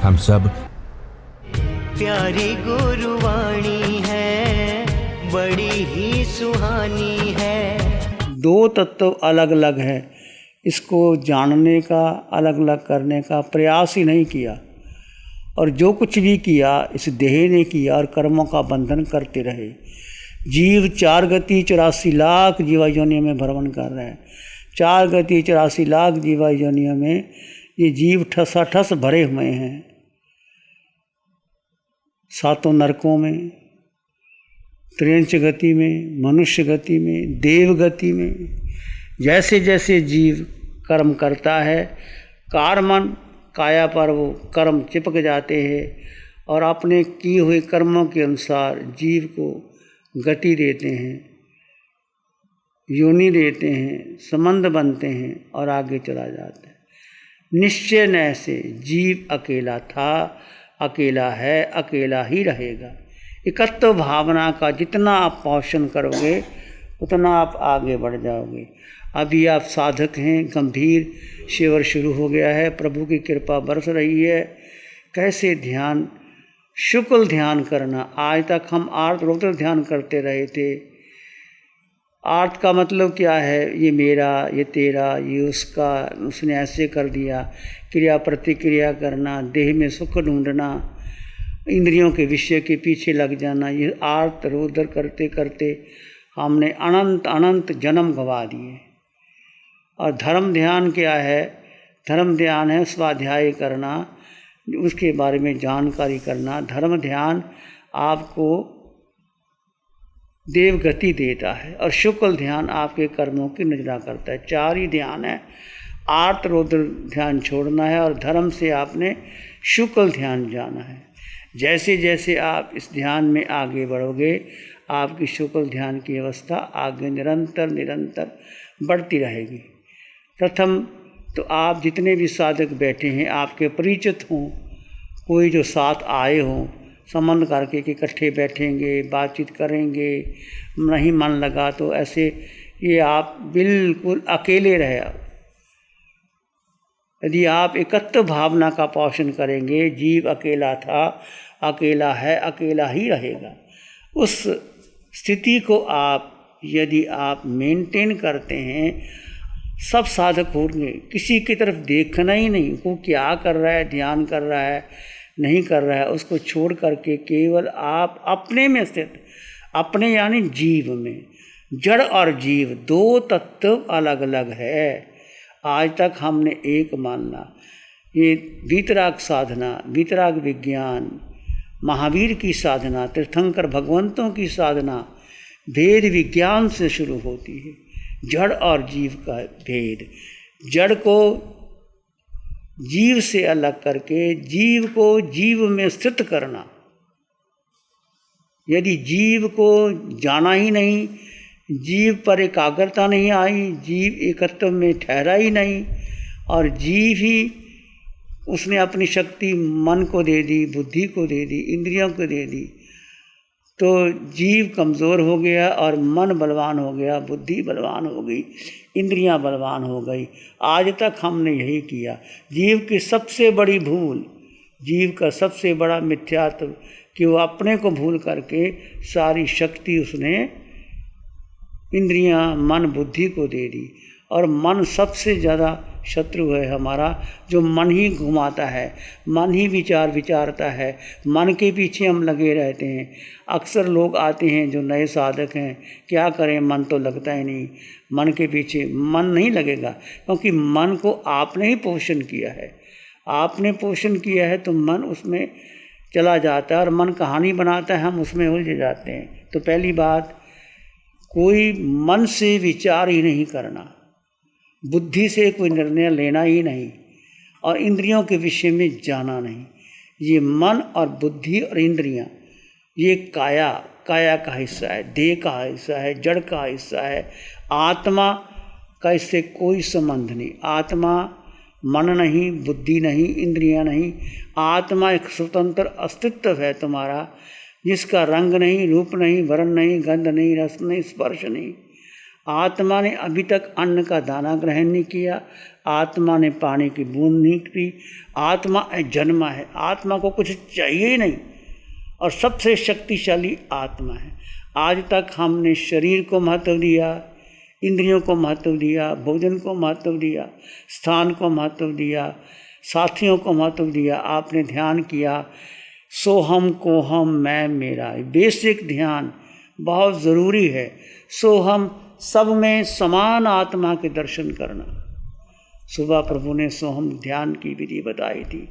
हम सब। प्यारी गुरुवाणी है, बड़ी ही सुहानी है। दो तत्व अलग अलग है, इसको जानने का, अलग अलग करने का प्रयास ही नहीं किया, और जो कुछ भी किया इस देह ने किया और कर्मों का बंधन करते रहे। जीव 4 गति 84 लाख जीवा योनियों में भ्रमण कर रहे हैं। 4 गति 84 लाख जीवा योनियों में ये जीव ठसाठस भरे हुए हैं। 7 नरकों में, त्रियंच गति में, मनुष्य गति में, देव गति में। जैसे जैसे जीव कर्म करता है, कारमन काया पर वो कर्म चिपक जाते हैं और अपने किए हुए कर्मों के अनुसार जीव को गति देते हैं, योनि देते हैं, संबंध बनते हैं और आगे चला जाता है। निश्चय न से जीव अकेला था, अकेला है, अकेला ही रहेगा। एकत्व भावना का जितना आप पोषण करोगे उतना आप आगे बढ़ जाओगे। अभी आप साधक हैं, गंभीर शिविर शुरू हो गया है, प्रभु की कृपा बरस रही है। कैसे ध्यान, शुक्ल ध्यान करना। आज तक हम आर्त रौद्र ध्यान करते रहे थे। आर्त का मतलब क्या है? ये मेरा, ये तेरा, ये उसका, उसने ऐसे कर दिया। क्रिया प्रतिक्रिया करना, देह में सुख ढूंढना, इंद्रियों के विषय के पीछे लग जाना। ये आर्त रौद्र करते करते हमने अनंत अनंत जन्म गंवा दिए। और धर्म ध्यान क्या है? धर्म ध्यान है स्वाध्याय करना, उसके बारे में जानकारी करना। धर्म ध्यान आपको देव गति देता है और शुक्ल ध्यान आपके कर्मों की नजरा करता है। 4 ही ध्यान है। आर्त रौद्र ध्यान छोड़ना है और धर्म से आपने शुक्ल ध्यान जाना है। जैसे जैसे आप इस ध्यान में आगे बढ़ोगे, आपकी शुक्ल ध्यान की अवस्था आगे निरंतर निरंतर बढ़ती रहेगी। प्रथम तो आप जितने भी साधक बैठे हैं, आपके परिचित हों, कोई जो साथ आए हों, संबंध करके कि इकट्ठे बैठेंगे, बातचीत करेंगे, नहीं मन लगा तो ऐसे ये आप बिल्कुल अकेले रहे। यदि आप एकत्व भावना का पोषण करेंगे, जीव अकेला था, अकेला है, अकेला ही रहेगा। उस स्थिति को आप यदि आप मेंटेन करते हैं, सब साधक होंगे, किसी की तरफ देखना ही नहीं, वो क्या कर रहा है, ध्यान कर रहा है, नहीं कर रहा है, उसको छोड़ करके केवल आप अपने में स्थित, अपने यानी जीव में। जड़ और जीव 2 तत्व अलग अलग है। आज तक हमने एक मानना। ये वीतराग साधना, वीतराग विज्ञान, महावीर की साधना, तीर्थंकर भगवंतों की साधना भेद विज्ञान से शुरू होती है। जड़ और जीव का भेद, जड़ को जीव से अलग करके जीव को जीव में स्थित करना। यदि जीव को जाना ही नहीं, जीव पर एकाग्रता नहीं आई, जीव एकत्व में ठहरा ही नहीं और जीव ही उसने अपनी शक्ति मन को दे दी, बुद्धि को दे दी, इंद्रियों को दे दी, तो जीव कमज़ोर हो गया और मन बलवान हो गया, बुद्धि बलवान हो गई, इंद्रियां बलवान हो गई। आज तक हमने यही किया। जीव की सबसे बड़ी भूल, जीव का सबसे बड़ा मिथ्यात्व कि वो अपने को भूल करके सारी शक्ति उसने इंद्रियां, मन, बुद्धि को दे दी। और मन सबसे ज़्यादा शत्रु है हमारा, जो मन ही घुमाता है, मन ही विचार विचारता है, मन के पीछे हम लगे रहते हैं। अक्सर लोग आते हैं जो नए साधक हैं, क्या करें, मन तो लगता ही नहीं, मन के पीछे। मन नहीं लगेगा क्योंकि मन को आपने ही पोषण किया है। आपने पोषण किया है तो मन उसमें चला जाता है और मन कहानी बनाता है, हम उसमें उलझ जाते हैं। तो पहली बात, कोई मन से विचार ही नहीं करना, बुद्धि से कोई निर्णय लेना ही नहीं और इंद्रियों के विषय में जाना नहीं। ये मन और बुद्धि और इंद्रियां, ये काया का हिस्सा है, देह का हिस्सा है, जड़ का हिस्सा है। आत्मा का इससे कोई संबंध नहीं। आत्मा मन नहीं, बुद्धि नहीं, इंद्रियां नहीं। आत्मा एक स्वतंत्र अस्तित्व है तुम्हारा, जिसका रंग नहीं, रूप नहीं, वर्ण नहीं, गंध नहीं, रस नहीं, स्पर्श नहीं। आत्मा ने अभी तक अन्न का दाना ग्रहण नहीं किया, आत्मा ने पानी की बूंद नहीं पी, आत्मा जन्मा है, आत्मा को कुछ चाहिए ही नहीं और सबसे शक्तिशाली आत्मा है। आज तक हमने शरीर को महत्व दिया, इंद्रियों को महत्व दिया, भोजन को महत्व दिया, स्थान को महत्व दिया, साथियों को महत्व दिया। आपने ध्यान किया सोहम को हम मैं मेरा, बेसिक ध्यान बहुत ज़रूरी है। सोहम सब में समान आत्मा के दर्शन करना। सुबह प्रभु ने सोहम ध्यान की विधि बताई थी।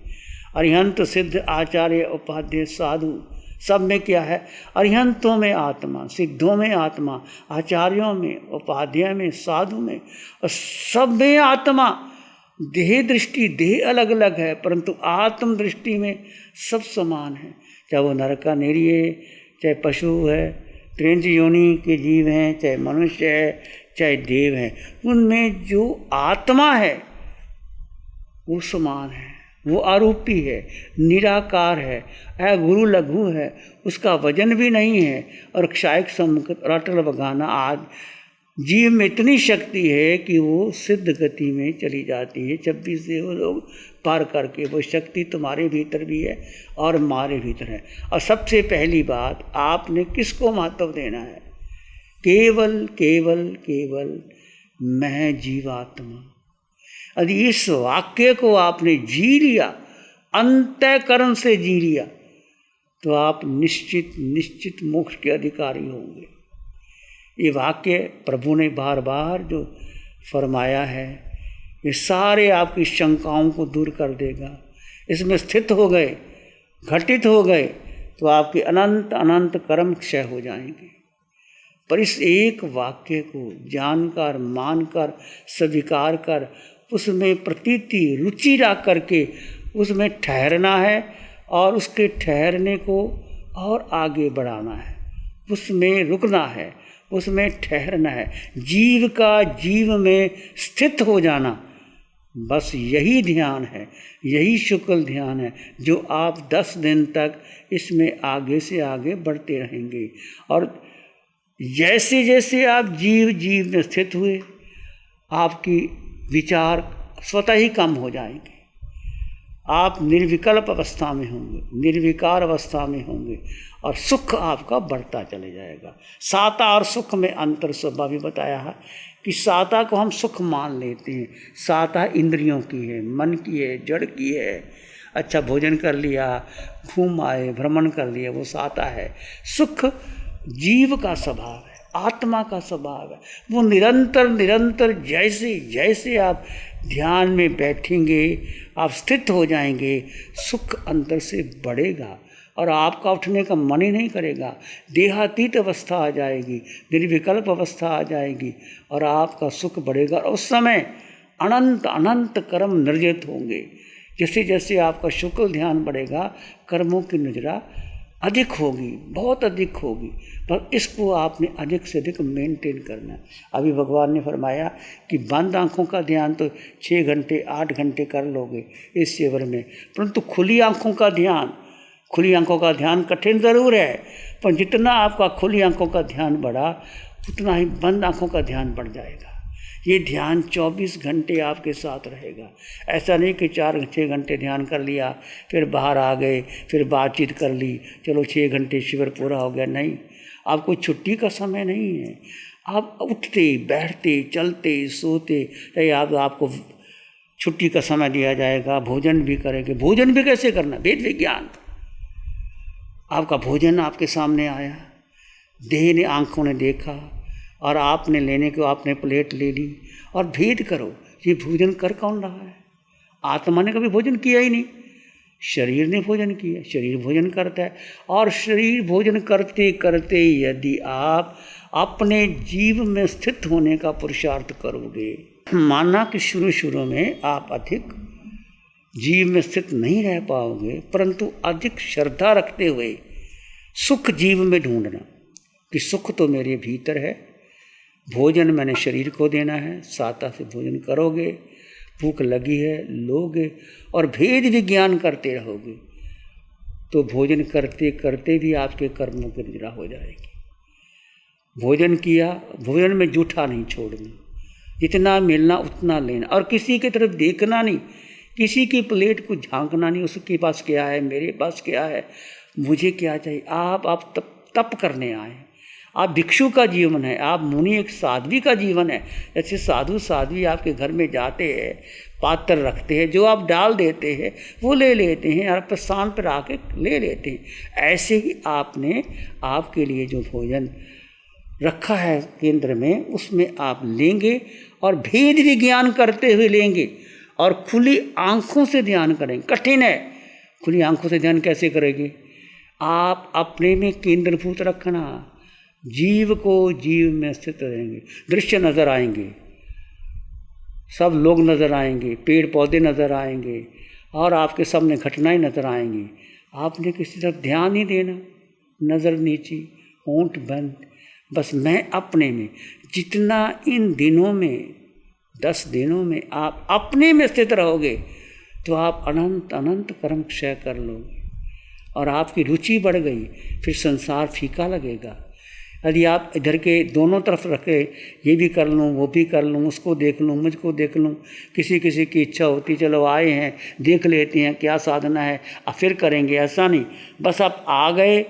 अरिहंत सिद्ध आचार्य उपाध्याय साधु सब में क्या है? अरिहंतों में आत्मा, सिद्धों में आत्मा, आचार्यों में, उपाध्याय में, साधु में, और सब में आत्मा। देह दृष्टि देह अलग अलग है, परंतु आत्म दृष्टि में सब समान है। चाहे वो नरकानेरी है, चाहे पशु है, त्रिंज योनि के जीव हैं, चाहे मनुष्य है, चाहे देव हैं, उनमें जो आत्मा है वो समान है, वो आरोपी है, निराकार है, गुरु लघु है, उसका वजन भी नहीं है। और क्षायक सम्मुख रटल बगाना, आज जीव में इतनी शक्ति है कि वो सिद्ध गति में चली जाती है। 26 देव लोग पार करके, वो शक्ति तुम्हारे भीतर भी है और हमारे भीतर है। और सबसे पहली बात, आपने किसको महत्व देना है? केवल केवल केवल मैं जीवात्मा। यदि इस वाक्य को आपने जी लिया, अंतःकरण से जी लिया, तो आप निश्चित निश्चित मोक्ष के अधिकारी होंगे। ये वाक्य प्रभु ने बार बार जो फरमाया है, ये सारे आपकी शंकाओं को दूर कर देगा। इसमें स्थित हो गए, घटित हो गए, तो आपके अनंत अनंत कर्म क्षय हो जाएंगे। पर इस एक वाक्य को जानकर, मानकर, स्वीकार कर, उसमें प्रतीति रुचि रख करके उसमें ठहरना है और उसके ठहरने को और आगे बढ़ाना है, उसमें रुकना है, उसमें ठहरना है, जीव का जीव में स्थित हो जाना। बस यही ध्यान है, यही शुक्ल ध्यान है जो आप 10 दिन तक इसमें आगे से आगे बढ़ते रहेंगे। और जैसे जैसे आप जीव जीव में स्थित हुए, आपकी विचार स्वतः ही कम हो जाएंगे। आप निर्विकल्प अवस्था में होंगे, निर्विकार अवस्था में होंगे और सुख आपका बढ़ता चले जाएगा। साता और सुख में अंतर सुबह भी बताया है कि साता को हम सुख मान लेते हैं। साता इंद्रियों की है, मन की है, जड़ की है। अच्छा भोजन कर लिया, घूम आए, भ्रमण कर लिया, वो साता है। सुख जीव का स्वभाव है, आत्मा का स्वभाव है। वो निरंतर निरंतर जैसे जैसे आप ध्यान में बैठेंगे, आप स्थित हो जाएंगे, सुख अंदर से बढ़ेगा और आपका उठने का मन ही नहीं करेगा। देहातीत अवस्था आ जाएगी, निर्विकल्प अवस्था आ जाएगी और आपका सुख बढ़ेगा। और उस समय अनंत अनंत कर्म निर्जित होंगे। जैसे जैसे आपका शुक्ल ध्यान बढ़ेगा, कर्मों की नजरा अधिक होगी, बहुत अधिक होगी। पर इसको आपने अधिक से अधिक मेंटेन करना है। अभी भगवान ने फरमाया कि बंद आँखों का ध्यान तो 6 घंटे 8 घंटे कर लोगे इस सेवर में, परंतु खुली आँखों का ध्यान, खुली आँखों का ध्यान कठिन ज़रूर है, पर जितना आपका खुली आँखों का ध्यान बढ़ा, उतना ही बंद आँखों का ध्यान बढ़ जाएगा। ये ध्यान 24 घंटे आपके साथ रहेगा। ऐसा नहीं कि 4-6 घंटे ध्यान कर लिया, फिर बाहर आ गए, फिर बातचीत कर ली, चलो 6 घंटे शिविर पूरा हो गया। नहीं, आपको छुट्टी का समय नहीं है। आप उठते, बैठते, चलते, सोते रहे, आपको छुट्टी का समय दिया जाएगा। भोजन भी करेंगे। भोजन भी कैसे करना? वेद विज्ञान। आपका भोजन आपके सामने आया, देह ने, आँखों ने देखा और आपने लेने को आपने प्लेट ले ली। और भेद करो, ये भोजन कर कौन रहा है? आत्मा ने कभी भोजन किया ही नहीं, शरीर ने भोजन किया, शरीर भोजन करता है। और शरीर भोजन करते करते यदि आप अपने जीव में स्थित होने का पुरुषार्थ करोगे, माना कि शुरू शुरू में आप अधिक जीव में स्थित नहीं रह पाओगे, परंतु अधिक श्रद्धा रखते हुए सुख जीव में ढूंढना कि सुख तो मेरे भीतर है, भोजन मैंने शरीर को देना है, साता से भोजन करोगे, भूख लगी है लोगे और भेद विज्ञान करते रहोगे, तो भोजन करते करते भी आपके कर्मों की निद्रा हो जाएगी। भोजन किया, भोजन में जूठा नहीं छोड़ना, जितना मिलना उतना लेना, और किसी की तरफ देखना नहीं, किसी की प्लेट को झांकना नहीं, उसके पास क्या है, मेरे पास क्या है, मुझे क्या चाहिए। आप तप करने आए, आप भिक्षु का जीवन है, आप मुनि एक साध्वी का जीवन है। जैसे साधु साध्वी आपके घर में जाते हैं, पात्र रखते हैं, जो आप डाल देते हैं वो ले लेते हैं, और प्रस्थान पर आके ले लेते हैं। ऐसे ही आपने आपके लिए जो भोजन रखा है केंद्र में, उसमें आप लेंगे और भेद विज्ञान करते हुए लेंगे, और खुली आंखों से ध्यान करेंगे। कठिन है, खुली आंखों से ध्यान कैसे करेंगे? आप अपने में केंद्रभूत रखना, जीव को जीव में स्थित रहेंगे। दृश्य नज़र आएंगे, सब लोग नज़र आएंगे, पेड़ पौधे नज़र आएंगे, और आपके सामने घटनाएं नज़र आएंगी। आपने किसी तरफ ध्यान नहीं देना, नज़र नीची, होंठ बंद, बस मैं अपने में। जितना इन दिनों में, 10 दिनों में आप अपने में स्थित रहोगे तो आप अनंत अनंत कर्म क्षय कर लोगे, और आपकी रुचि बढ़ गई, फिर संसार फीका लगेगा। यदि आप इधर के दोनों तरफ रखे, ये भी कर लूँ, वो भी कर लूँ, उसको देख लूँ, मुझको देख लूँ, किसी किसी की इच्छा होती चलो आए हैं देख लेते हैं क्या साधना है, अब फिर करेंगे, ऐसा नहीं। बस आप आ गए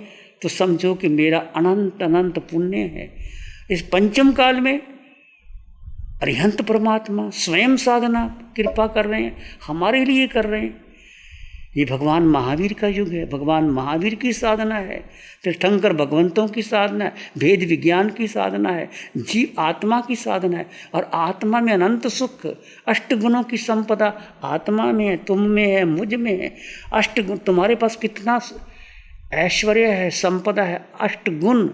तो समझो कि मेरा अनंत अनंत पुण्य है। इस पंचम काल में अरिहंत परमात्मा स्वयं साधना कृपा कर रहे हैं, हमारे लिए कर रहे हैं। ये भगवान महावीर का युग है, भगवान महावीर की साधना है, तीर्थंकर भगवंतों की साधना है, भेद विज्ञान की साधना है, जीव आत्मा की साधना है। और आत्मा में अनंत सुख, अष्टगुणों की संपदा आत्मा में है, तुम में है, मुझ में है। अष्टगुण, तुम्हारे पास कितना ऐश्वर्य है, संपदा है, अष्टगुण,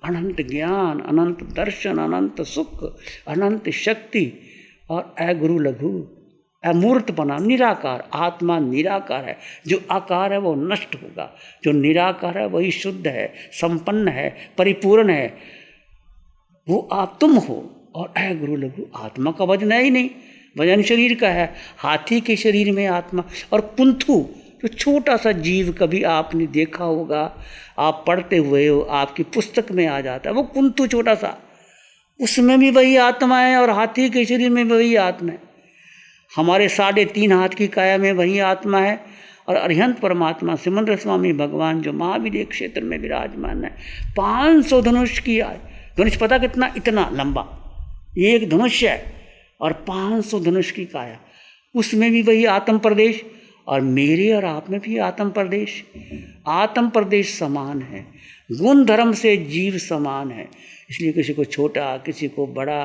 अनंत ज्ञान, अनंत दर्शन, अनंत सुख, अनंत शक्ति, और अगुरु लघु, अमूर्त बना, निराकार। आत्मा निराकार है, जो आकार है वो नष्ट होगा, जो निराकार है वही शुद्ध है, संपन्न है, परिपूर्ण है, वो आप तुम हो। और अगुरु लघु, आत्मा का वजन है ही नहीं, वजन शरीर का है, हाथी के शरीर में आत्मा। और कुंथु, जो छोटा सा जीव कभी आपने देखा होगा, आप पढ़ते हुए हो, आपकी पुस्तक में आ जाता है, वो कुंथु छोटा सा, उसमें भी वही आत्मा है, और हाथी के शरीर में भी वही आत्मा है। हमारे 3.5 हाथ की काया में वही आत्मा है। और अरिहंत परमात्मा सिमंदर स्वामी भगवान जो महावीर क्षेत्र में विराजमान है, 500 धनुष की आय, धनुष पता कितना, इतना लंबा एक धनुष है, और 500 धनुष की काया, उसमें भी वही आत्म प्रदेश, और मेरे और आप में भी आत्म प्रदेश समान है। गुण धर्म से जीव समान है, इसलिए किसी को छोटा, किसी को बड़ा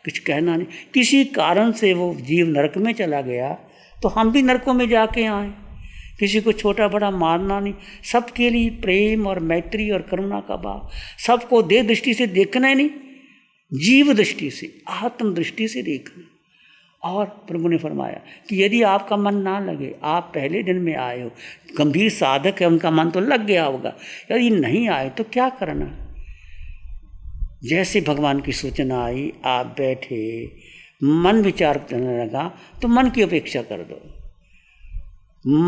कुछ कहना नहीं। किसी कारण से वो जीव नरक में चला गया तो हम भी नरकों में जाके आए, किसी को छोटा बड़ा मारना नहीं। सबके लिए प्रेम और मैत्री और करुणा का भाव, सबको देह दृष्टि से देखना ही नहीं, जीव दृष्टि से, आत्म दृष्टि से देखना। और प्रभु ने फरमाया कि यदि आपका मन ना लगे, आप पहले दिन में आए हो, गंभीर साधक है, उनका मन तो लग गया होगा, यदि नहीं आए तो क्या करना। जैसे भगवान की सूचना आई, आप बैठे, मन विचार करने लगा, तो मन की उपेक्षा कर दो।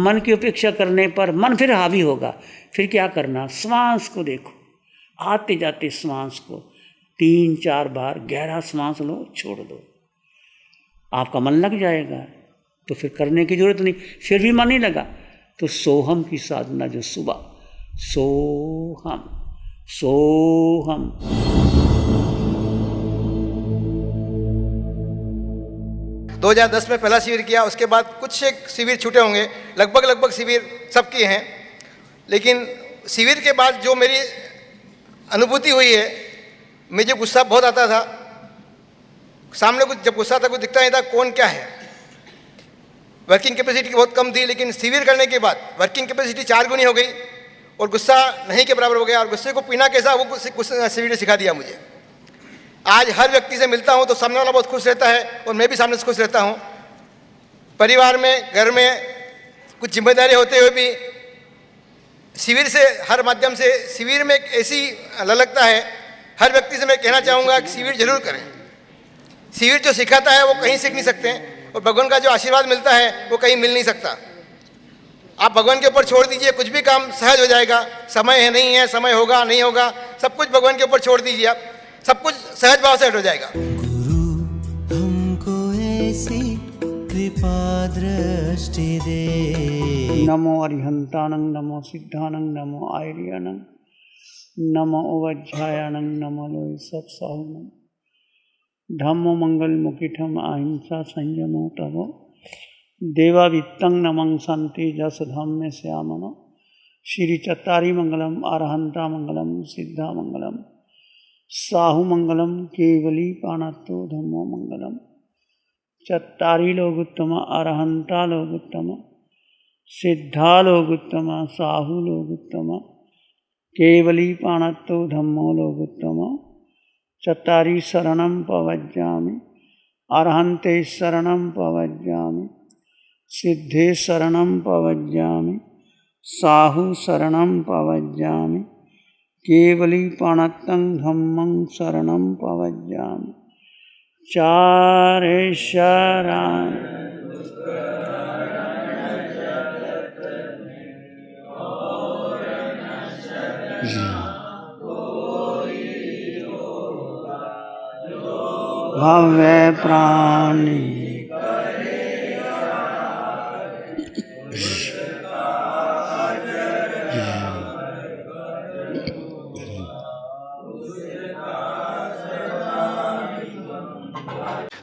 मन की उपेक्षा करने पर मन फिर हावी होगा, फिर क्या करना, श्वास को देखो, आते जाते श्वास को 3-4 बार गहरा श्वास लो, छोड़ दो, आपका मन लग जाएगा। तो फिर करने की जरूरत नहीं, फिर भी मन नहीं लगा तो सोहम की साधना, जो सुबह सोहम सोहम। 2010 में पहला शिविर किया, उसके बाद कुछ एक शिविर छूटे होंगे, लगभग शिविर सब किए हैं। लेकिन शिविर के बाद जो मेरी अनुभूति हुई है, मुझे गुस्सा बहुत आता था, सामने कुछ जब गुस्सा था कुछ दिखता नहीं था कौन क्या है। वर्किंग कैपेसिटी बहुत कम थी, लेकिन शिविर करने के बाद वर्किंग कैपेसिटी 4 गुनी हो गई और गुस्सा नहीं के बराबर हो गया। और गुस्से को पीना कैसा, वो शिविर ने सिखा दिया मुझे। आज हर व्यक्ति से मिलता हूँ तो सामने वाला बहुत खुश रहता है और मैं भी सामने से खुश रहता हूँ। परिवार में, घर में कुछ जिम्मेदारी होते हुए भी शिविर से, हर माध्यम से शिविर में एक ऐसी ललकता है। हर व्यक्ति से मैं कहना चाहूँगा कि शिविर जरूर करें। शिविर जो सिखाता है वो कहीं सीख नहीं सकते हैं, और भगवान का जो आशीर्वाद मिलता है वो कहीं मिल नहीं सकता। आप भगवान के ऊपर छोड़ दीजिए, कुछ भी काम सहज हो जाएगा। समय है नहीं है, समय होगा नहीं होगा, सब कुछ भगवान के ऊपर छोड़ दीजिए। आप सब कुछ सहज भाव से हट हो जाएगा। गुरु हमको ऐसी कृपा दृष्टि दे। नमो अरिहंतानं, नमो सिद्धानं, नमो आयर्यानं, नमो उवज्झायानं, नमो लोय सत्साहुनं। धम्मो मंगल मुकिठम अहिंसा संयमो तवो देवावित्तं नमं शांति जस धम्मे श्यामनो। श्री चत्तारी मंगलम, अरहंता मंगलम, सिद्धा मंगलम, साहु मंगलम, केवली पाणत्तो धम्मो मंगलम। चत्तारी लोगुत्तम, अरहंता लोगुत्तम, सिद्धा लोगुत्तम, साहु लोगुत्तम, केवली पाणत्तो धम्मो लोगुत्तम। चत्तारी शरणं पवज्जामि, अरहंते शरणं पवज्जामि, सिद्धे शरणं पवज्जामि, साहु शरणं पवज्जामि, केवली पाणत्तं धम्मं शरणं पवज्जामि। चारे शरण भव्य प्राणी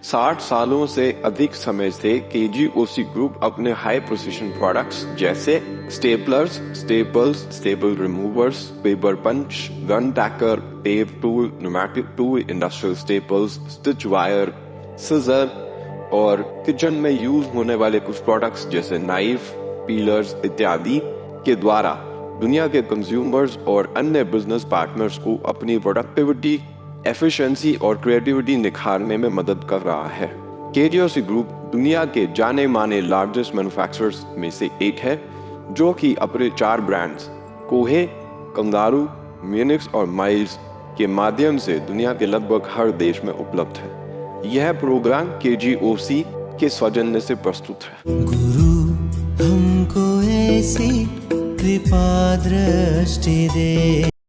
साठ सालों से अधिक समय से केजीओसी ग्रुप अपने हाई प्रिसिशन प्रोडक्ट्स जैसे staplers, staples, staple removers, paper punch, gun tacker, tape tool, pneumatic tool, industrial staples, stitch wire, scissor और किचन में यूज होने वाले कुछ प्रोडक्ट्स जैसे नाइफ, पीलर्स इत्यादि के द्वारा दुनिया के कंज्यूमर्स और अन्य बिजनेस पार्टनर्स को अपनी प्रोडक्टिविटी, एफिशिएंसी और क्रिएटिविटी निखारने में मदद कर रहा है। केजीओसी ग्रुप दुनिया के जाने माने लार्जेस्ट मैन्युफैक्चरर्स में से एक है, जो कि अपने 4 ब्रांड्स कोहे, कंगारू, म्यूनिक्स और माइल्स के माध्यम से दुनिया के लगभग हर देश में उपलब्ध है। यह प्रोग्राम केजीओसी के सौजन्य से प्रस्तुत है। गुरु हमको ऐसी कृपा दृष्टि दे।